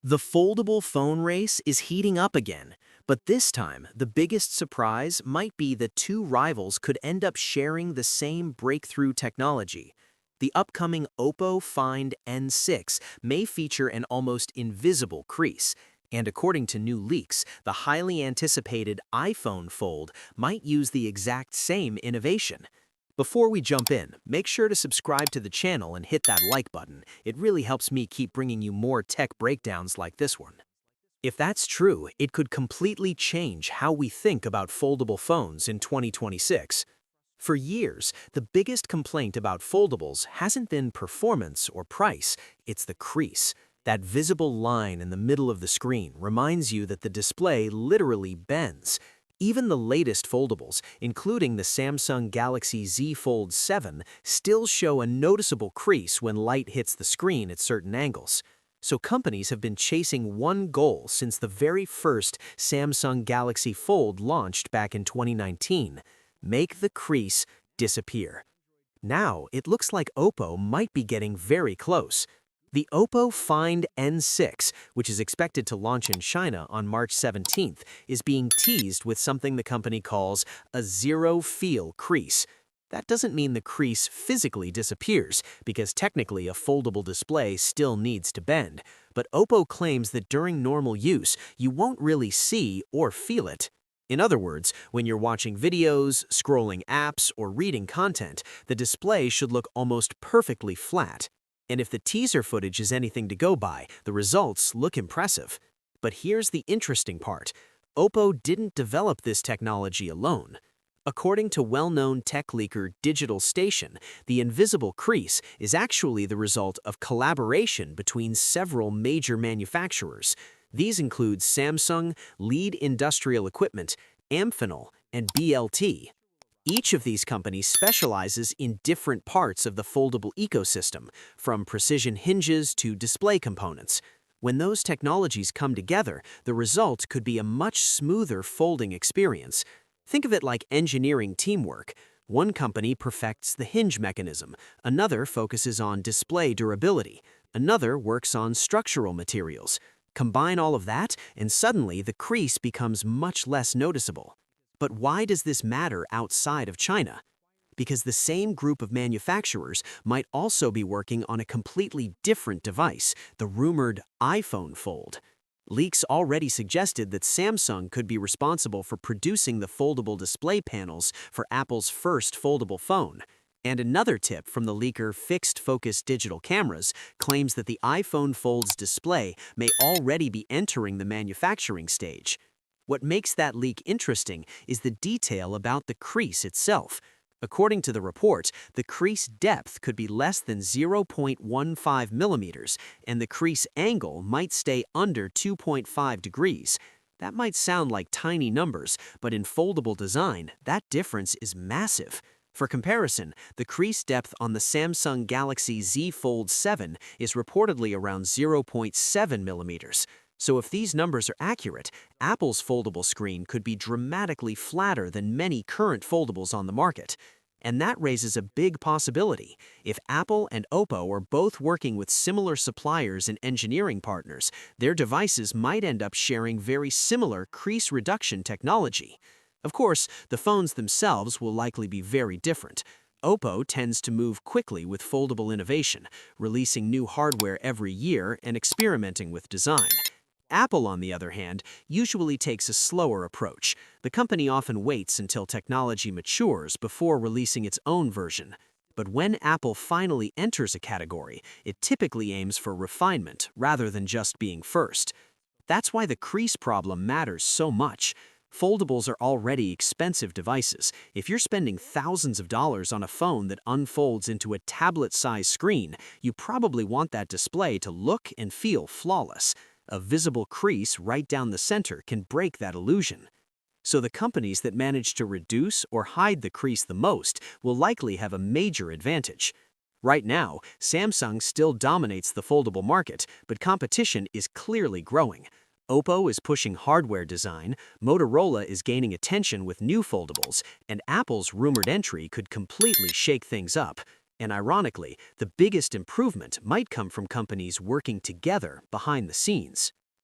The foldable phone race is heating up again, but this time, the biggest surprise might be that two rivals could end up sharing the same breakthrough technology. The upcoming Oppo Find N6 may feature an almost invisible crease, and according to new leaks, the highly anticipated iPhone Fold might use the exact same innovation. Before we jump in, make sure to subscribe to the channel and hit that like button. It really helps me keep bringing you more tech breakdowns like this one. If that's true, it could completely change how we think about foldable phones in 2026. For years, the biggest complaint about foldables hasn't been performance or price, it's the crease. That visible line in the middle of the screen reminds you that the display literally bends. Even the latest foldables, including the Samsung Galaxy Z Fold 7, still show a noticeable crease when light hits the screen at certain angles. So companies have been chasing one goal since the very first Samsung Galaxy Fold launched back in 2019: make the crease disappear. Now, it looks like Oppo might be getting very close. The Oppo Find N6, which is expected to launch in China on March 17th, is being teased with something the company calls a zero-feel crease. That doesn't mean the crease physically disappears, because technically a foldable display still needs to bend. But Oppo claims that during normal use, you won't really see or feel it. In other words, when you're watching videos, scrolling apps, or reading content, the display should look almost perfectly flat. And if the teaser footage is anything to go by, the results look impressive. But here's the interesting part. Oppo didn't develop this technology alone. According to well-known tech leaker Digital Station, the invisible crease is actually the result of collaboration between several major manufacturers. These include Samsung, Lead Industrial Equipment, Amphenol, and BLT. Each of these companies specializes in different parts of the foldable ecosystem, from precision hinges to display components. When those technologies come together, the result could be a much smoother folding experience. Think of it like engineering teamwork. One company perfects the hinge mechanism, another focuses on display durability, another works on structural materials. Combine all of that, and suddenly the crease becomes much less noticeable. But why does this matter outside of China? Because the same group of manufacturers might also be working on a completely different device, the rumored iPhone Fold. Leaks already suggested that Samsung could be responsible for producing the foldable display panels for Apple's first foldable phone. And another tip from the leaker Fixed Focus Digital Cameras claims that the iPhone Fold's display may already be entering the manufacturing stage. What makes that leak interesting is the detail about the crease itself. According to the report, the crease depth could be less than 0.15 millimeters, and the crease angle might stay under 2.5 degrees. That might sound like tiny numbers, but in foldable design, that difference is massive. For comparison, the crease depth on the Samsung Galaxy Z Fold 7 is reportedly around 0.7 millimeters. So if these numbers are accurate, Apple's foldable screen could be dramatically flatter than many current foldables on the market. And that raises a big possibility. If Apple and Oppo are both working with similar suppliers and engineering partners, their devices might end up sharing very similar crease reduction technology. Of course, the phones themselves will likely be very different. Oppo tends to move quickly with foldable innovation, releasing new hardware every year and experimenting with design. Apple, on the other hand, usually takes a slower approach. The company often waits until technology matures before releasing its own version. But when Apple finally enters a category, it typically aims for refinement rather than just being first. That's why the crease problem matters so much. Foldables are already expensive devices. If you're spending thousands of dollars on a phone that unfolds into a tablet-sized screen, you probably want that display to look and feel flawless. A visible crease right down the center can break that illusion. So the companies that manage to reduce or hide the crease the most will likely have a major advantage. Right now, Samsung still dominates the foldable market, but competition is clearly growing. Oppo is pushing hardware design, Motorola is gaining attention with new foldables, and Apple's rumored entry could completely shake things up. And ironically, the biggest improvement might come from companies working together behind the scenes.